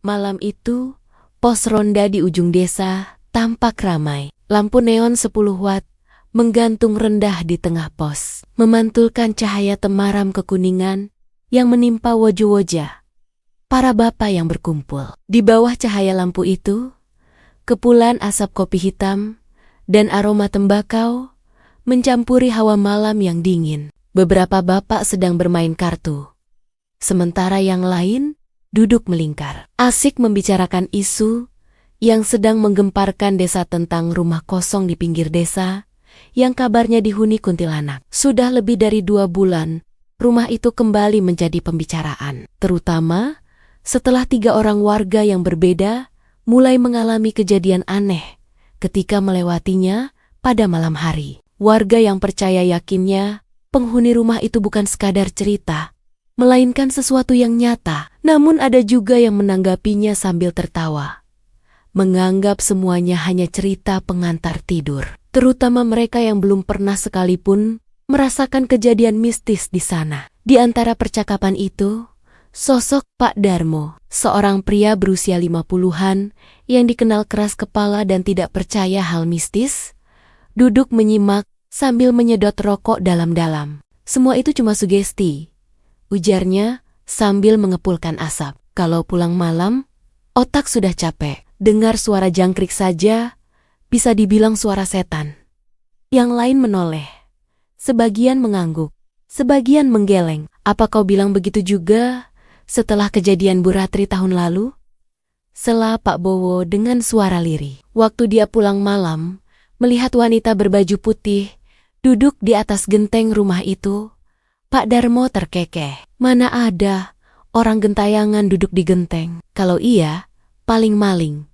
Malam itu, pos ronda di ujung desa tampak ramai. Lampu neon 10 watt menggantung rendah di tengah pos, memantulkan cahaya temaram kekuningan yang menimpa wajah-wajah para bapak yang berkumpul. Di bawah cahaya lampu itu, kepulan asap kopi hitam dan aroma tembakau mencampuri hawa malam yang dingin. Beberapa bapak sedang bermain kartu, sementara yang lain duduk melingkar, asik membicarakan isu yang sedang menggemparkan desa tentang rumah kosong di pinggir desa yang kabarnya dihuni kuntilanak. Sudah lebih dari 2 bulan, rumah itu kembali menjadi pembicaraan, terutama setelah 3 orang warga yang berbeda mulai mengalami kejadian aneh ketika melewatinya pada malam hari. Warga yang percaya yakinnya penghuni rumah itu bukan sekadar cerita, melainkan sesuatu yang nyata. Namun ada juga yang menanggapinya sambil tertawa, menganggap semuanya hanya cerita pengantar tidur, terutama mereka yang belum pernah sekalipun merasakan kejadian mistis di sana. Di antara percakapan itu, sosok Pak Darmo, seorang pria berusia 50-an yang dikenal keras kepala dan tidak percaya hal mistis, duduk menyimak sambil menyedot rokok dalam-dalam. Semua itu cuma sugesti, ujarnya sambil mengepulkan asap. Kalau pulang malam, otak sudah capek. Dengar suara jangkrik saja bisa dibilang suara setan. Yang lain menoleh. Sebagian mengangguk, sebagian menggeleng. Apa kau bilang begitu juga setelah kejadian Bu Ratri tahun lalu? Sela Pak Bowo dengan suara lirih. Waktu dia pulang malam, melihat wanita berbaju putih duduk di atas genteng rumah itu, Pak Darmo terkekeh. Mana ada orang gentayangan duduk di genteng? Kalau iya, paling maling.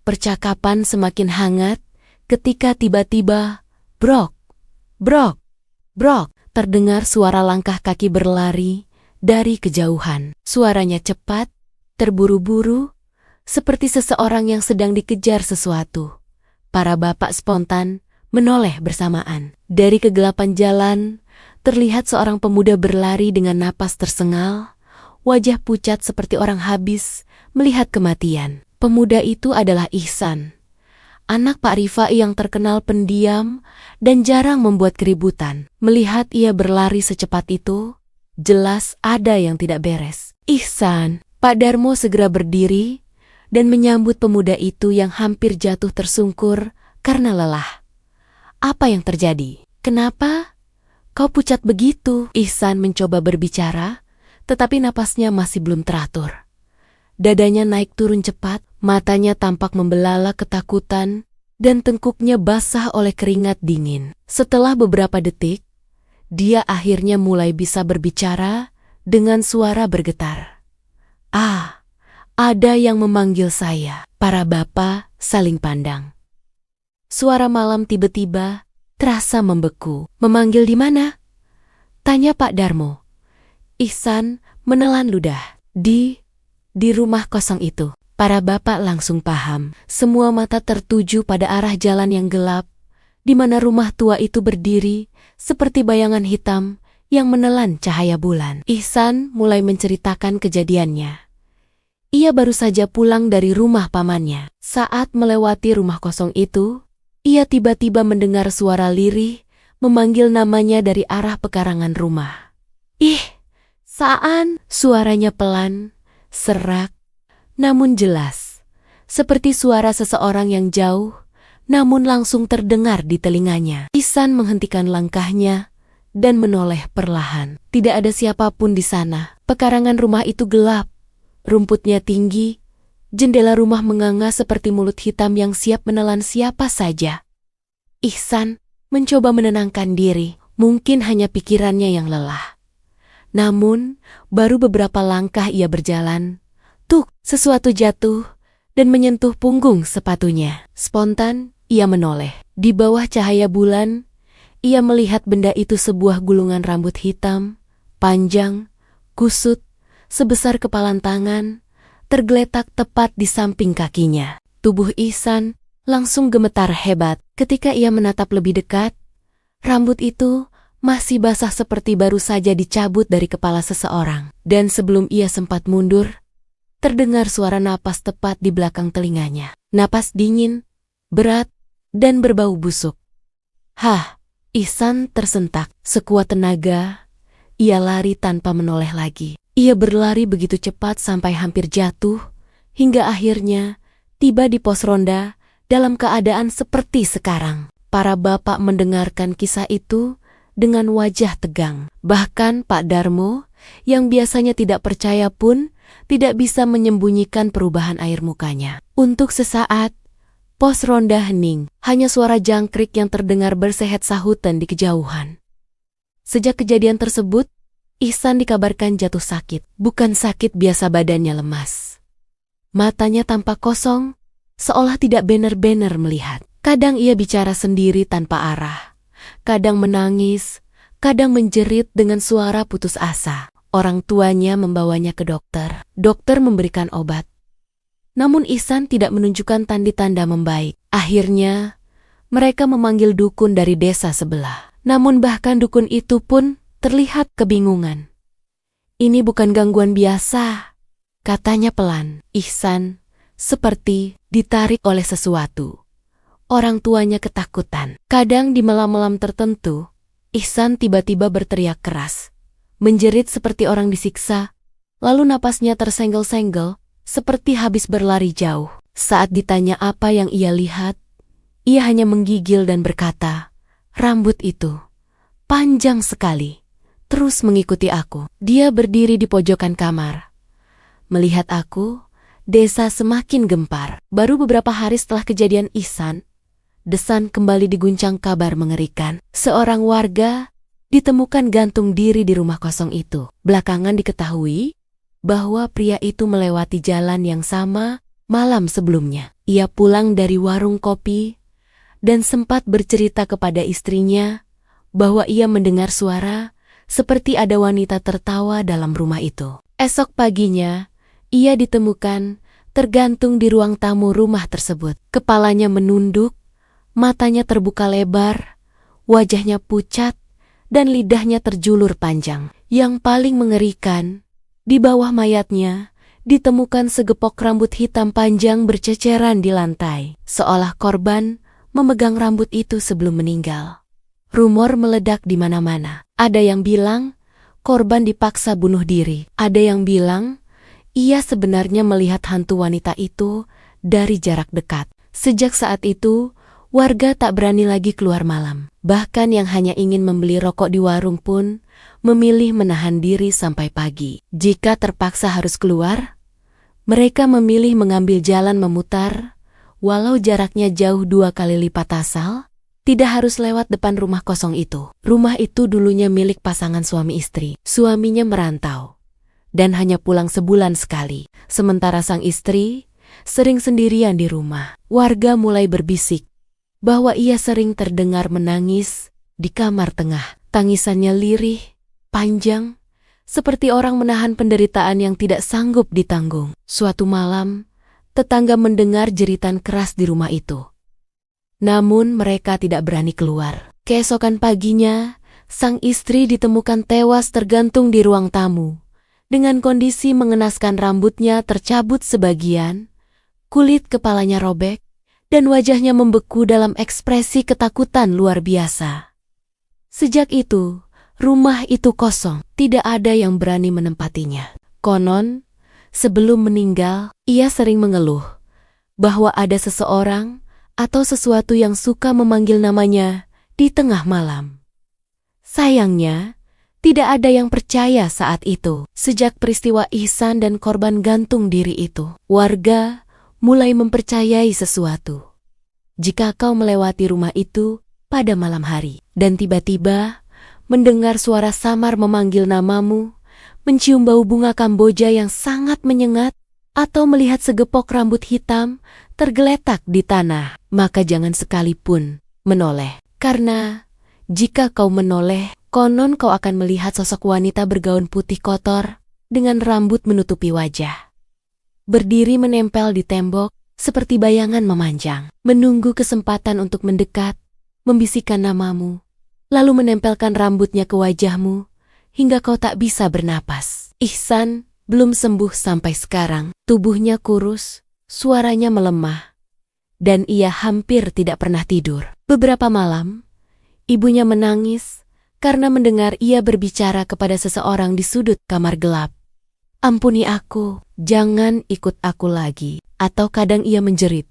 Percakapan semakin hangat ketika tiba-tiba brok, brok, brok, terdengar suara langkah kaki berlari dari kejauhan. Suaranya cepat, terburu-buru, seperti seseorang yang sedang dikejar sesuatu. Para bapak spontan menoleh bersamaan. Dari kegelapan jalan, terlihat seorang pemuda berlari dengan napas tersengal, wajah pucat seperti orang habis melihat kematian. Pemuda itu adalah Ihsan, anak Pak Rifai yang terkenal pendiam dan jarang membuat keributan. Melihat ia berlari secepat itu, jelas ada yang tidak beres. Ihsan, Pak Darmo segera berdiri dan menyambut pemuda itu yang hampir jatuh tersungkur karena lelah. Apa yang terjadi? Kenapa kau pucat begitu? Ihsan mencoba berbicara, tetapi napasnya masih belum teratur. Dadanya naik turun cepat, matanya tampak membelala ketakutan, dan tengkuknya basah oleh keringat dingin. Setelah beberapa detik, dia akhirnya mulai bisa berbicara dengan suara bergetar. Ah, ada yang memanggil saya. Para bapak saling pandang. Suara malam tiba-tiba terasa membeku. Memanggil di mana? Tanya Pak Darmo. Ihsan menelan ludah. Di rumah kosong itu. Para bapak langsung paham. Semua mata tertuju pada arah jalan yang gelap, di mana rumah tua itu berdiri seperti bayangan hitam yang menelan cahaya bulan. Ihsan mulai menceritakan kejadiannya. Ia baru saja pulang dari rumah pamannya. Saat melewati rumah kosong itu, ia tiba-tiba mendengar suara lirih memanggil namanya dari arah pekarangan rumah. Ih, Saan! Suaranya pelan, serak, namun jelas. Seperti suara seseorang yang jauh, namun langsung terdengar di telinganya. Ihsan menghentikan langkahnya dan menoleh perlahan. Tidak ada siapapun di sana. Pekarangan rumah itu gelap. Rumputnya tinggi, jendela rumah menganga seperti mulut hitam yang siap menelan siapa saja. Ihsan mencoba menenangkan diri, mungkin hanya pikirannya yang lelah. Namun, baru beberapa langkah ia berjalan, sesuatu jatuh dan menyentuh punggung sepatunya. Spontan, ia menoleh. Di bawah cahaya bulan, ia melihat benda itu sebuah gulungan rambut hitam, panjang, kusut, sebesar kepalan tangan, tergeletak tepat di samping kakinya. Tubuh Ihsan langsung gemetar hebat ketika ia menatap lebih dekat. Rambut itu masih basah seperti baru saja dicabut dari kepala seseorang. Dan sebelum ia sempat mundur, terdengar suara napas tepat di belakang telinganya. Napas dingin, berat, dan berbau busuk. Hah, Ihsan tersentak. Sekuat tenaga, ia lari tanpa menoleh lagi. Ia berlari begitu cepat sampai hampir jatuh, hingga akhirnya tiba di pos ronda dalam keadaan seperti sekarang. Para bapak mendengarkan kisah itu dengan wajah tegang. Bahkan Pak Darmo, yang biasanya tidak percaya pun, tidak bisa menyembunyikan perubahan air mukanya. Untuk sesaat, pos ronda hening. Hanya suara jangkrik yang terdengar bersehet sahutan di kejauhan. Sejak kejadian tersebut, Ihsan dikabarkan jatuh sakit. Bukan sakit biasa, badannya lemas. Matanya tampak kosong, seolah tidak benar-benar melihat. Kadang ia bicara sendiri tanpa arah. Kadang menangis, kadang menjerit dengan suara putus asa. Orang tuanya membawanya ke dokter. Dokter memberikan obat. Namun Ihsan tidak menunjukkan tanda-tanda membaik. Akhirnya, mereka memanggil dukun dari desa sebelah. Namun bahkan dukun itu pun terlihat kebingungan. "Ini bukan gangguan biasa," katanya pelan. Ihsan seperti ditarik oleh sesuatu. Orang tuanya ketakutan. Kadang di malam-malam tertentu, Ihsan tiba-tiba berteriak keras, menjerit seperti orang disiksa, lalu napasnya tersenggel-senggel, seperti habis berlari jauh. Saat ditanya apa yang ia lihat, ia hanya menggigil dan berkata, "Rambut itu panjang sekali, terus mengikuti aku." Dia berdiri di pojokan kamar. Melihat aku, desa semakin gempar. Baru beberapa hari setelah kejadian Ihsan, Desan kembali diguncang kabar mengerikan. Seorang warga ditemukan gantung diri di rumah kosong itu. Belakangan diketahui bahwa pria itu melewati jalan yang sama malam sebelumnya. Ia pulang dari warung kopi dan sempat bercerita kepada istrinya bahwa ia mendengar suara seperti ada wanita tertawa dalam rumah itu. Esok paginya, ia ditemukan tergantung di ruang tamu rumah tersebut. Kepalanya menunduk, matanya terbuka lebar, wajahnya pucat, dan lidahnya terjulur panjang. Yang paling mengerikan, di bawah mayatnya ditemukan segepok rambut hitam panjang berceceran di lantai, seolah korban memegang rambut itu sebelum meninggal. Rumor meledak di mana-mana. Ada yang bilang korban dipaksa bunuh diri. Ada yang bilang ia sebenarnya melihat hantu wanita itu dari jarak dekat. Sejak saat itu, warga tak berani lagi keluar malam. Bahkan yang hanya ingin membeli rokok di warung pun memilih menahan diri sampai pagi. Jika terpaksa harus keluar, mereka memilih mengambil jalan memutar, walau jaraknya jauh 2 kali lipat asal, tidak harus lewat depan rumah kosong itu. Rumah itu dulunya milik pasangan suami istri. Suaminya merantau dan hanya pulang sebulan sekali. Sementara sang istri sering sendirian di rumah. Warga mulai berbisik bahwa ia sering terdengar menangis di kamar tengah. Tangisannya lirih, panjang, seperti orang menahan penderitaan yang tidak sanggup ditanggung. Suatu malam, tetangga mendengar jeritan keras di rumah itu. Namun mereka tidak berani keluar. Keesokan paginya, sang istri ditemukan tewas tergantung di ruang tamu, dengan kondisi mengenaskan. Rambutnya tercabut sebagian, kulit kepalanya robek, dan wajahnya membeku dalam ekspresi ketakutan luar biasa. Sejak itu, rumah itu kosong, tidak ada yang berani menempatinya. Konon, sebelum meninggal, ia sering mengeluh bahwa ada seseorang atau sesuatu yang suka memanggil namanya di tengah malam. Sayangnya, tidak ada yang percaya saat itu. Sejak peristiwa Ihsan dan korban gantung diri itu, warga mulai mempercayai sesuatu. Jika kau melewati rumah itu pada malam hari dan tiba-tiba mendengar suara samar memanggil namamu, mencium bau bunga Kamboja yang sangat menyengat, atau melihat segepok rambut hitam tergeletak di tanah, maka jangan sekalipun menoleh. Karena jika kau menoleh, konon kau akan melihat sosok wanita bergaun putih kotor dengan rambut menutupi wajah, berdiri menempel di tembok seperti bayangan memanjang, menunggu kesempatan untuk mendekat, membisikkan namamu, lalu menempelkan rambutnya ke wajahmu hingga kau tak bisa bernapas. Ihsan belum sembuh sampai sekarang. Tubuhnya kurus, suaranya melemah, dan ia hampir tidak pernah tidur. Beberapa malam, ibunya menangis karena mendengar ia berbicara kepada seseorang di sudut kamar gelap. "Ampuni aku, jangan ikut aku lagi." Atau kadang ia menjerit,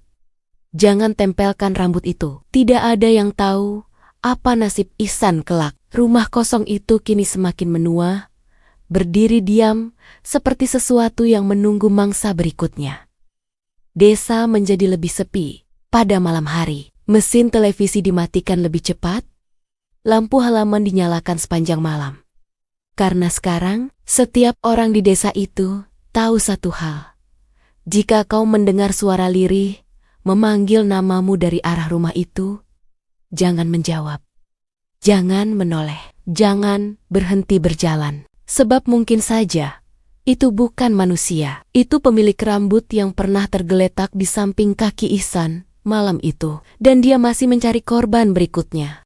"Jangan tempelkan rambut itu." Tidak ada yang tahu apa nasib Ihsan kelak. Rumah kosong itu kini semakin menua, berdiri diam seperti sesuatu yang menunggu mangsa berikutnya. Desa menjadi lebih sepi pada malam hari. Mesin televisi dimatikan lebih cepat, lampu halaman dinyalakan sepanjang malam. Karena sekarang, setiap orang di desa itu tahu satu hal. Jika kau mendengar suara lirih memanggil namamu dari arah rumah itu, jangan menjawab. Jangan menoleh. Jangan berhenti berjalan. Sebab mungkin saja itu bukan manusia. Itu pemilik rambut yang pernah tergeletak di samping kaki Ihsan malam itu. Dan dia masih mencari korban berikutnya.